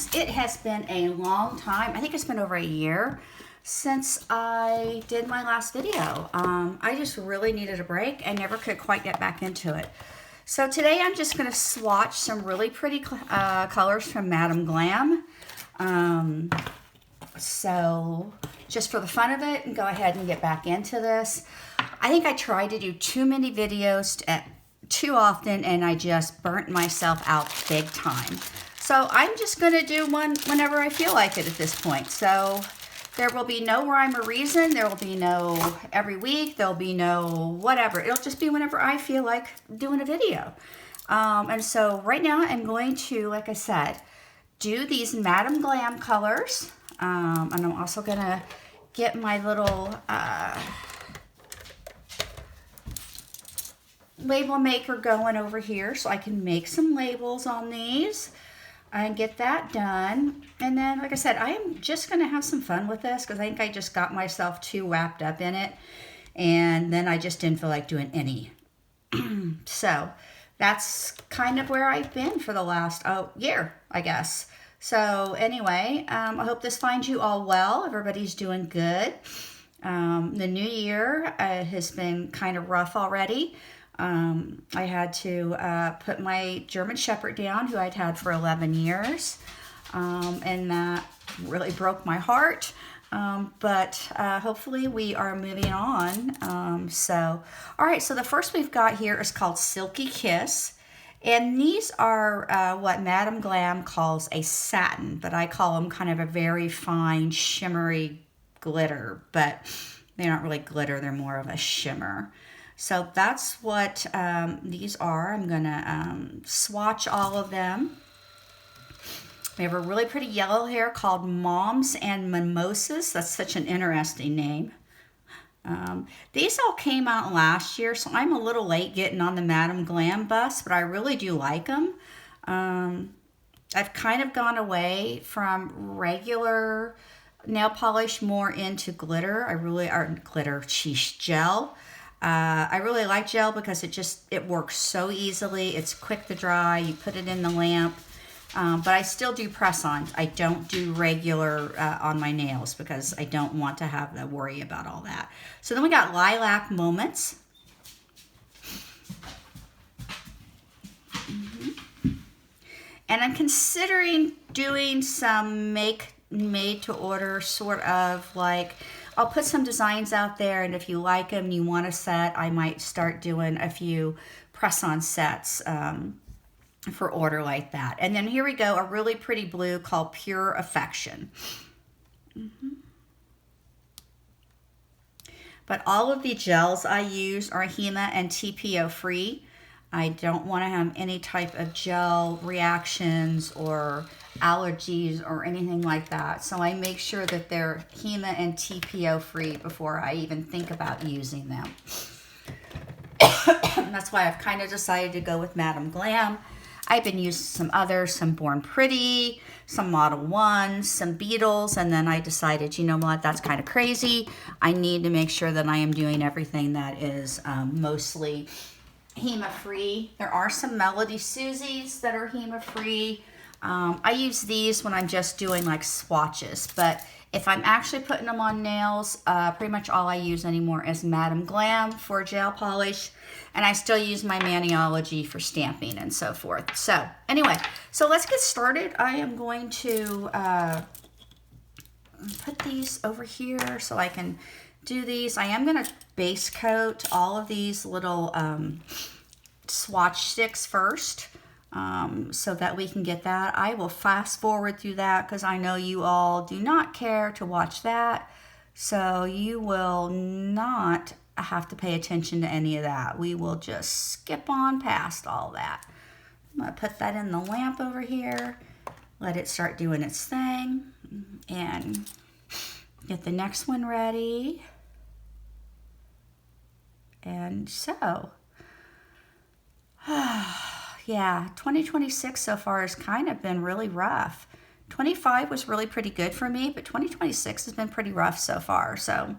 friends. It has been a long time. I think it's been over a year since I did my last video. I just really needed a break. I never could quite get back into it. So today I'm just going to swatch some really pretty colors from Madam Glam. So just for the fun of it, and go ahead and get back into this. I think I tried to do too many videos too often, and I just burnt myself out big time. So I'm just going to do one whenever I feel like it at this point. So there will be no rhyme or reason. There will be no every week. There'll be no whatever. It'll just be whenever I feel like doing a video. And so right now I'm going to, like I said, do these Madam Glam colors. And I'm also going to get my little label maker going over here so I can make some labels on these and get that done. And then, like I said, I am just going to have some fun with this because I think I just got myself too wrapped up in it, and then I just didn't feel like doing any. So that's kind of where I've been for the last year, I guess. So anyway, I hope this finds you all well. Everybody's doing good. The new year has been kind of rough already. I had to put my German Shepherd down, who I'd had for 11 years, and that really broke my heart. But hopefully we are moving on. All right, so the first we've got here is called Silky Kiss. And these are what Madam Glam calls a satin, but I call them kind of a very fine, shimmery glitter. But they're not really glitter, they're more of a shimmer. So that's what these are. I'm going to swatch all of them. We have a really pretty yellow here called Moms and Mimosas. That's such an interesting name. These all came out last year, so I'm a little late getting on the Madam Glam bus, but I really do like them. I've kind of gone away from regular nail polish more into glitter. Gel. I really like gel because it works so easily. It's quick to dry. You put it in the lamp. But I still do press-ons. I don't do regular on my nails because I don't want to have to worry about all that. So then we got Lilac Moments. And I'm considering doing some made-to-order sort of like, I'll put some designs out there, and if you like them and you want a set, I might start doing a few press-on sets for order like that. And then here we go, a really pretty blue called Pure Affection. But all of the gels I use are HEMA and TPO free. I don't want to have any type of gel reactions or allergies or anything like that. So I make sure that they're HEMA and TPO free before I even think about using them. That's why I've kind of decided to go with Madam Glam. I've been using some others, some Born Pretty, some Model 1s, some Beetles, and then I decided, you know what, that's kind of crazy. I need to make sure that I am doing everything that is mostly HEMA-free. There are some Melody Susies that are HEMA-free. I use these when I'm just doing like swatches, but if I'm actually putting them on nails, pretty much all I use anymore is Madam Glam for gel polish, and I still use my Maniology for stamping and so forth. So anyway, so let's get started. I am going to put these over here so I can do these. I am going to base coat all of these little swatch sticks first. So that we can get that. I will fast forward through that because I know you all do not care to watch that. So you will not have to pay attention to any of that. We will just skip on past all that. I'm going to put that in the lamp over here. Let it start doing its thing. And get the next one ready. And so... yeah, 2026 so far has kind of been really rough. 25 was really pretty good for me, but 2026 has been pretty rough so far. So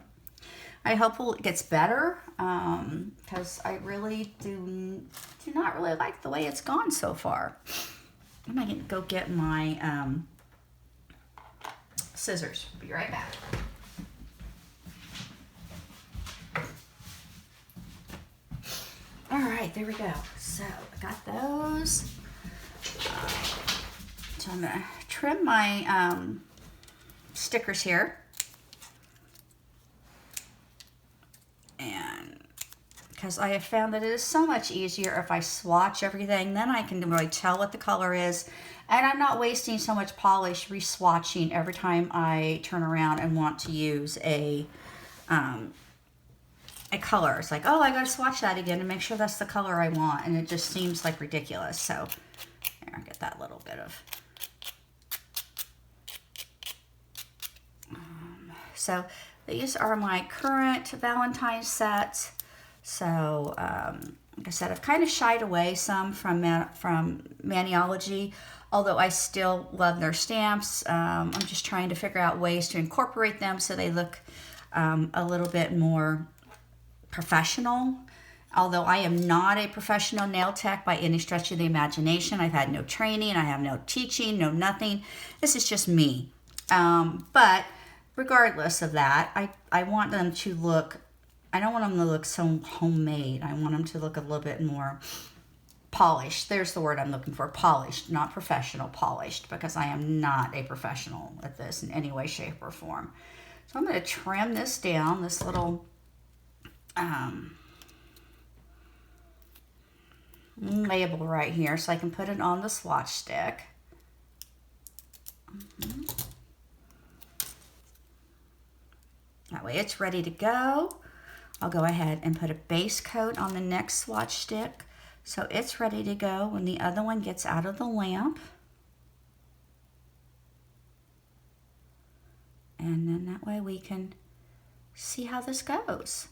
I hope it gets better because I really do not really like the way it's gone so far. I'm going to go get my scissors. Be right back. All right, there we go. So I got those. So I'm gonna trim my stickers here. And because I have found that it is so much easier if I swatch everything, then I can really tell what the color is. And I'm not wasting so much polish re-swatching every time I turn around and want to use a color. It's like, oh, I gotta swatch that again and make sure that's the color I want. And it just seems like ridiculous. So here, I'll get that little bit of. So these are my current Valentine's sets. So, like I said, I've kind of shied away some from Maniology, although I still love their stamps. I'm just trying to figure out ways to incorporate them so they look a little bit more professional. Although I am not a professional nail tech by any stretch of the imagination. I've had no training, I have no teaching, no nothing. This is just me. But regardless of that, I want them to look, I don't want them to look so homemade. I want them to look a little bit more polished. There's the word I'm looking for, polished, not professional, polished, because I am not a professional at this in any way, shape, or form. So I'm going to trim this down, this little label right here, so I can put it on the swatch stick. That way it's ready to go. I'll go ahead and put a base coat on the next swatch stick so it's ready to go when the other one gets out of the lamp. And then that way we can see how this goes.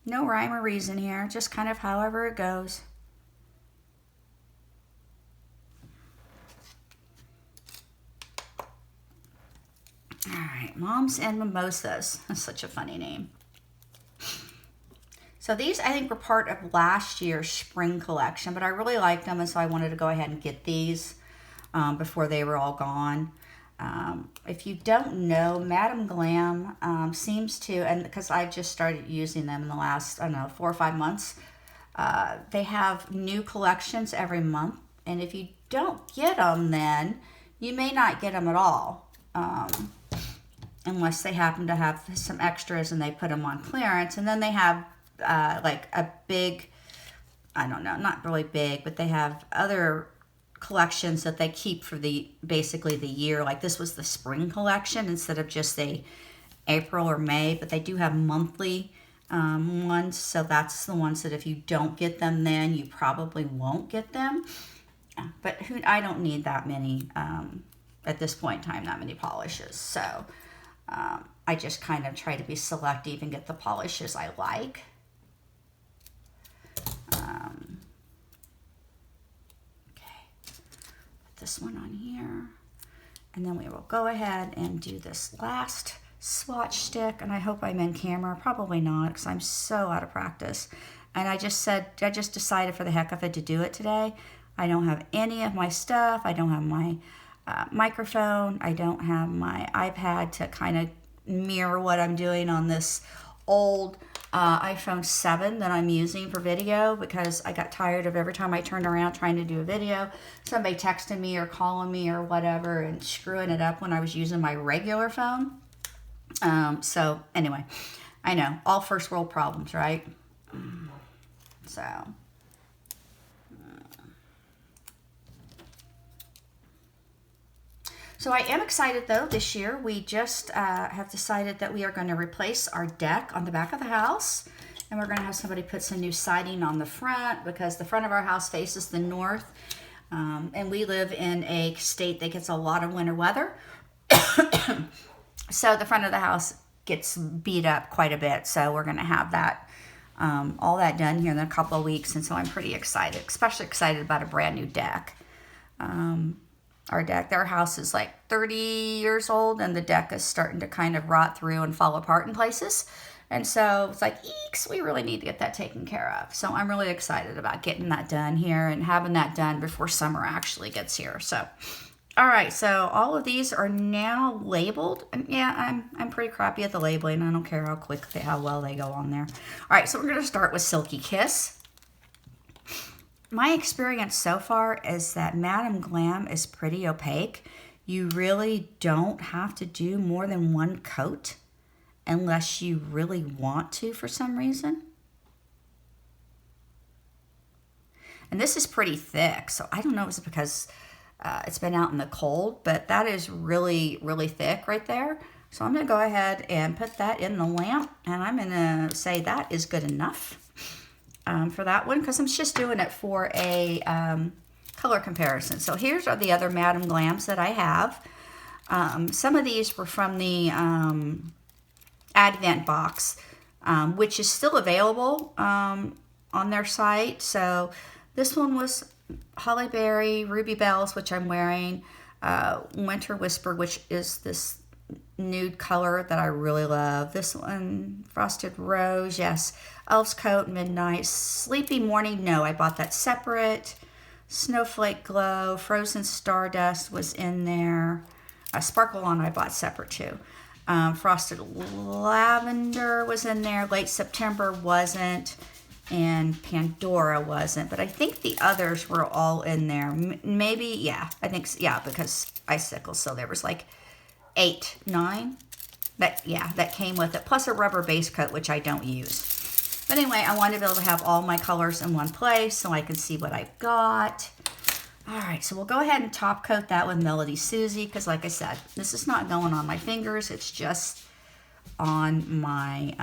No rhyme or reason here, just kind of however it goes. All right, Moms and Mimosas. That's such a funny name. So these, I think, were part of last year's spring collection, but I really liked them, and so I wanted to go ahead and get these before they were all gone. If you don't know, Madam Glam seems to, and because I've just started using them in the last, I don't know, 4 or 5 months, they have new collections every month, and if you don't get them then, you may not get them at all. Unless they happen to have some extras and they put them on clearance. And then they have like a big, I don't know, not really big, but they have other collections that they keep for basically the year. Like this was the spring collection instead of just the April or May, but they do have monthly ones. So that's the ones that if you don't get them then, you probably won't get them. But I don't need that many, at this point in time, that many polishes. So I just kind of try to be selective and get the polishes I like. Okay, put this one on here. And then we will go ahead and do this last swatch stick. And I hope I'm in camera. Probably not, because I'm so out of practice. And I just decided for the heck of it to do it today. I don't have any of my stuff. I don't have my microphone. I don't have my iPad to kind of mirror what I'm doing on this old iPhone 7 that I'm using for video, because I got tired of every time I turned around trying to do a video, somebody texting me or calling me or whatever and screwing it up when I was using my regular phone. So anyway, I know, all first world problems, right? So I am excited though. This year we just have decided that we are going to replace our deck on the back of the house, and we're going to have somebody put some new siding on the front, because the front of our house faces the north, and we live in a state that gets a lot of winter weather. So the front of the house gets beat up quite a bit. So we're going to have that all that done here in a couple of weeks, and so I'm pretty excited, especially excited about a brand new deck. Our house is like 30 years old, and the deck is starting to kind of rot through and fall apart in places. And so it's like, eeks, we really need to get that taken care of. So I'm really excited about getting that done here and having that done before summer actually gets here. So, all right, so all of these are now labeled. And yeah, I'm pretty crappy at the labeling. I don't care how well they go on there. All right, so we're going to start with Silky Kiss. My experience so far is that Madam Glam is pretty opaque. You really don't have to do more than one coat unless you really want to for some reason. And this is pretty thick, so I don't know if it's because it's been out in the cold, but that is really, really thick right there. So I'm going to go ahead and put that in the lamp, and I'm going to say that is good enough for that one, because I'm just doing it for a color comparison. So here's are the other Madam Glams that I have. Some of these were from the Advent box, which is still available on their site. So this one was Holly Berry, Ruby Bells, which I'm wearing, Winter Whisper, which is this nude color that I really love. This one, Frosted Rose, yes. Elf's Coat, Midnight. Sleepy Morning, no, I bought that separate. Snowflake Glow, Frozen Stardust was in there. Sparkle On I bought separate too. Frosted Lavender was in there. Late September wasn't. And Pandora wasn't. But I think the others were all in there. Maybe, yeah. I think, yeah, because Icicles. So there was like 8, 9. That came with it. Plus a rubber base coat, which I don't use. But anyway, I wanted to be able to have all my colors in one place so I can see what I've got. All right, so we'll go ahead and top coat that with Melody Susie, because like I said, this is not going on my fingers. It's just on my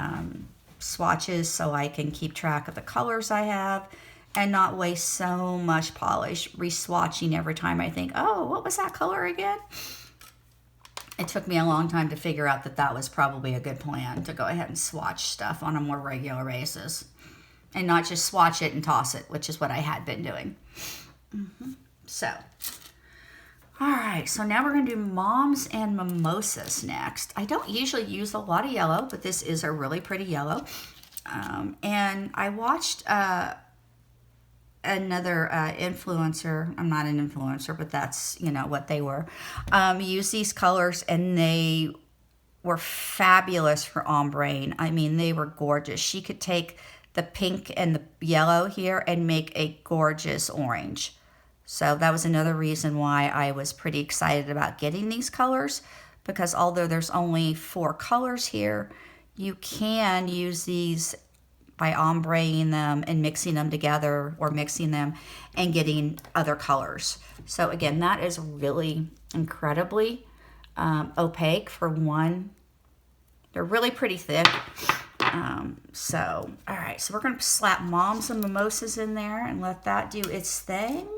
swatches so I can keep track of the colors I have and not waste so much polish re-swatching every time I think, oh, what was that color again? It took me a long time to figure out that that was probably a good plan, to go ahead and swatch stuff on a more regular basis and not just swatch it and toss it, which is what I had been doing. So, all right, so now we're going to do Moms and Mimosas next. I don't usually use a lot of yellow, but this is a really pretty yellow. And I watched another influencer, I'm not an influencer, but that's, you know, what they were, use these colors, and they were fabulous for ombre. I mean, they were gorgeous. She could take the pink and the yellow here and make a gorgeous orange. So that was another reason why I was pretty excited about getting these colors, because although there's only 4 colors here, you can use these by ombreing them and mixing them together, or mixing them and getting other colors. So again, that is really incredibly opaque for one. They're really pretty thick. So, all right, so we're going to slap Moms and Mimosas in there and let that do its thing.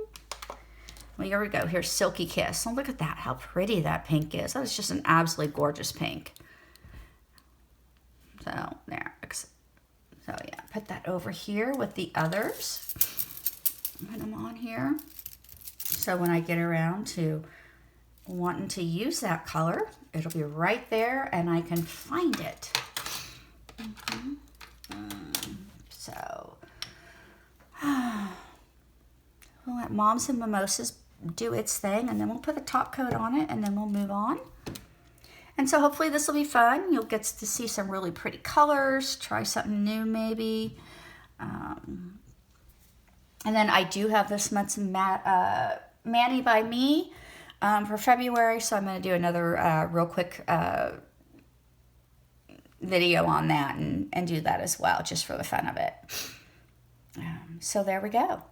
Well, here we go. Here's Silky Kiss. Oh, look at that, how pretty that pink is. That is just an absolutely gorgeous pink. So, there. So, yeah, put that over here with the others. Put them on here. So when I get around to wanting to use that color, it'll be right there and I can find it. So, we'll let Moms and Mimosas do its thing, and then we'll put a top coat on it, and then we'll move on. And so hopefully this will be fun. You'll get to see some really pretty colors, try something new maybe. And then I do have this month's Manny by Me for February, so I'm going to do another real quick video on that and do that as well, just for the fun of it. So there we go.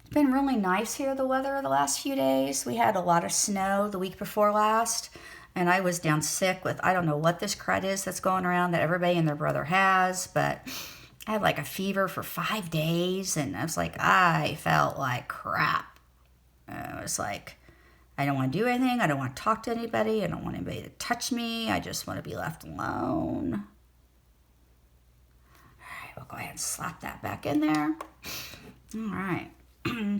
It's been really nice here, the weather, the last few days. We had a lot of snow the week before last, and I was down sick with, I don't know what this crud is that's going around that everybody and their brother has, but I had like a fever for 5 days, and I was like, I felt like crap. I was like, I don't want to do anything. I don't want to talk to anybody. I don't want anybody to touch me. I just want to be left alone. All right, we'll go ahead and slap that back in there. All right.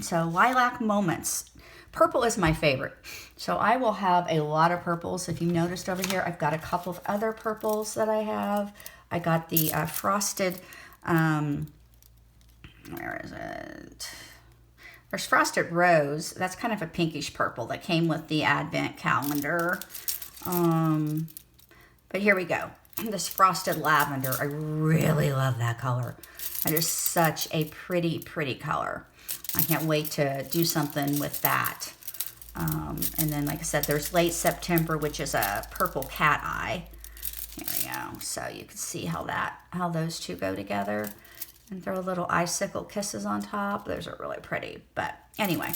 So Lilac Moments. Purple is my favorite. So I will have a lot of purples. If you noticed over here, I've got a couple of other purples that I have. I got the frosted, where is it? There's Frosted Rose. That's kind of a pinkish purple that came with the Advent calendar. But here we go. This Frosted Lavender. I really love that color. That is such a pretty, pretty color. I can't wait to do something with that. And then, like I said, there's Late September, which is a purple cat eye. Here we go. So you can see how those two go together. And throw little icicle kisses on top. Those are really pretty. But anyway.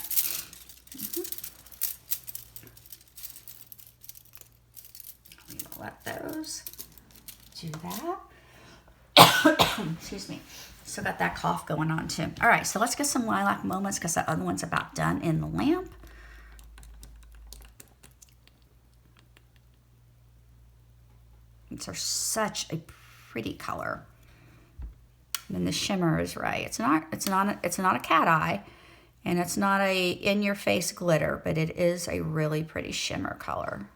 I'm going to let those do that. Excuse me. Still got that cough going on too. All right, so let's get some lilac moments because that other one's about done in the lamp. These are such a pretty color. And the shimmer is right. It's not a cat eye, and it's not a in-your-face glitter, but it is a really pretty shimmer color.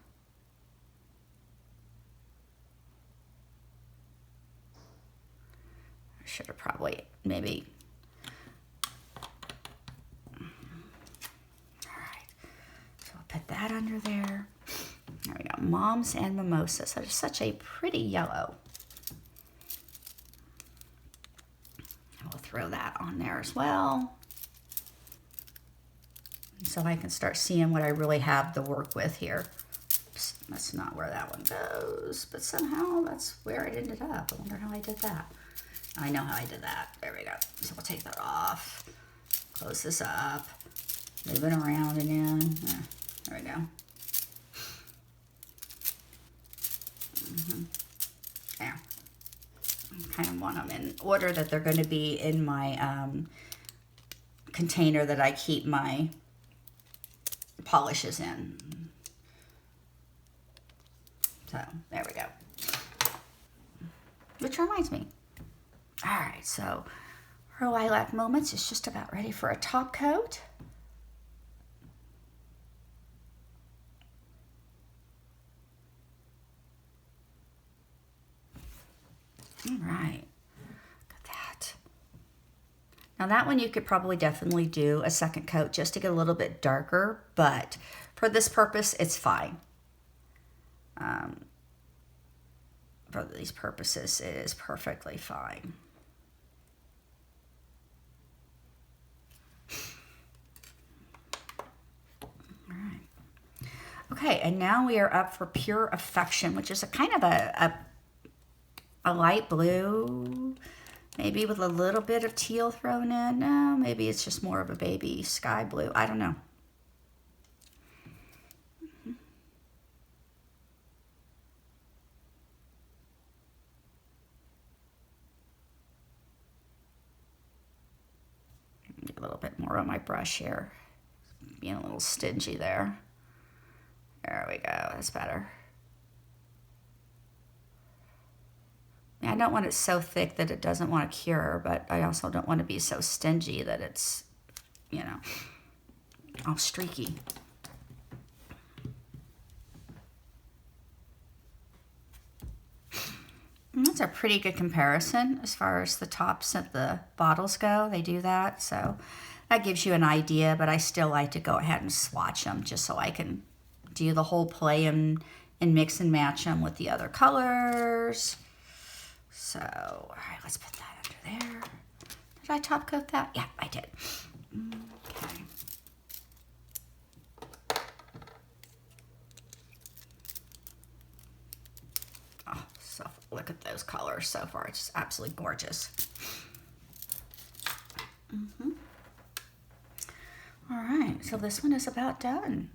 I should have probably maybe. All right, so I'll put that under there. There we go. Moms and Mimosas. That is such a pretty yellow. We'll throw that on there as well. So I can start seeing what I really have to work with here. Oops, that's not where that one goes, but somehow that's where it ended up. I wonder how I did that. I know how I did that. There we go. So we'll take that off. Close this up. Move it around again. There we go. There. Kind of want them in order that they're going to be in my container that I keep my polishes in. So there we go. Which reminds me. All right, so our lilac moments is just about ready for a top coat. All right, look at that. Now that one you could probably definitely do a second coat just to get a little bit darker, but for this purpose, it's fine. For these purposes, it is perfectly fine. All right. Okay, and now we are up for Pure Affection, which is a kind of a light blue, maybe with a little bit of teal thrown in. No, maybe it's just more of a baby sky blue. I don't know. Get a little bit more on my brush here. Being a little stingy there. There we go. That's better. I don't want it so thick that it doesn't want to cure, but I also don't want to be so stingy that it's, you know, all streaky. And that's a pretty good comparison as far as the tops of the bottles go. They do that, so that gives you an idea, but I still like to go ahead and swatch them just so I can do the whole play and mix and match them with the other colors. So, all right, let's put that under there. Did I top coat that? Yeah, I did. Okay. Oh, so look at those colors so far. It's just absolutely gorgeous. All right, so this one is about done.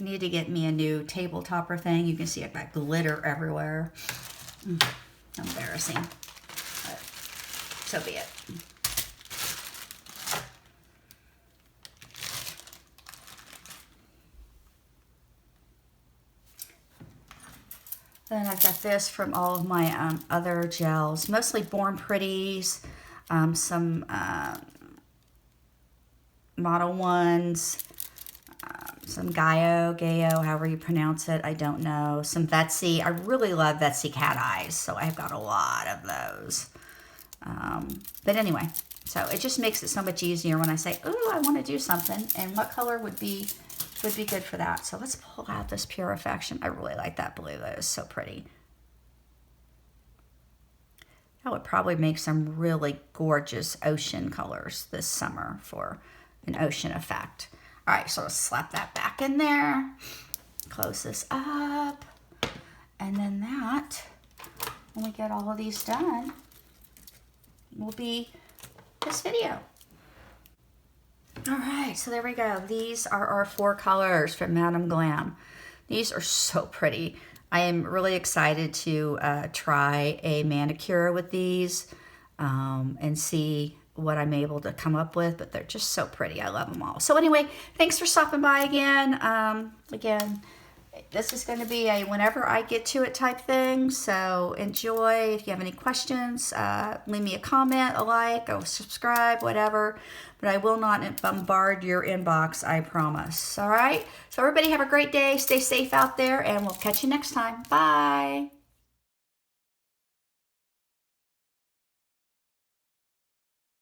I need to get me a new table topper thing. You can see I've got glitter everywhere. Embarrassing, but so be it. Then I've got this from all of my other gels, mostly Born Pretties. some Model 1s, some Gaio, however you pronounce it, I don't know. Some Vetsy. I really love Vetsy cat eyes, so I've got a lot of those. But anyway, so it just makes it so much easier when I say, "Ooh, I want to do something," and what color would be good for that. So let's pull out this Pure Affection. I really like that blue. That is so pretty. That would probably make some really gorgeous ocean colors this summer for an ocean effect. All right, so let's slap that back in there. Close this up. And then that, when we get all of these done, will be this video. All right, so there we go. These are our 4 colors from Madame Glam. These are so pretty. I am really excited to try a manicure with these and see what I'm able to come up with, but they're just so pretty. I love them all. So anyway, thanks for stopping by again. Again, this is going to be a whenever I get to it type thing, so enjoy. If you have any questions, leave me a comment, a like, or subscribe, whatever, but I will not bombard your inbox, I promise. All right? So everybody have a great day. Stay safe out there, and we'll catch you next time. Bye.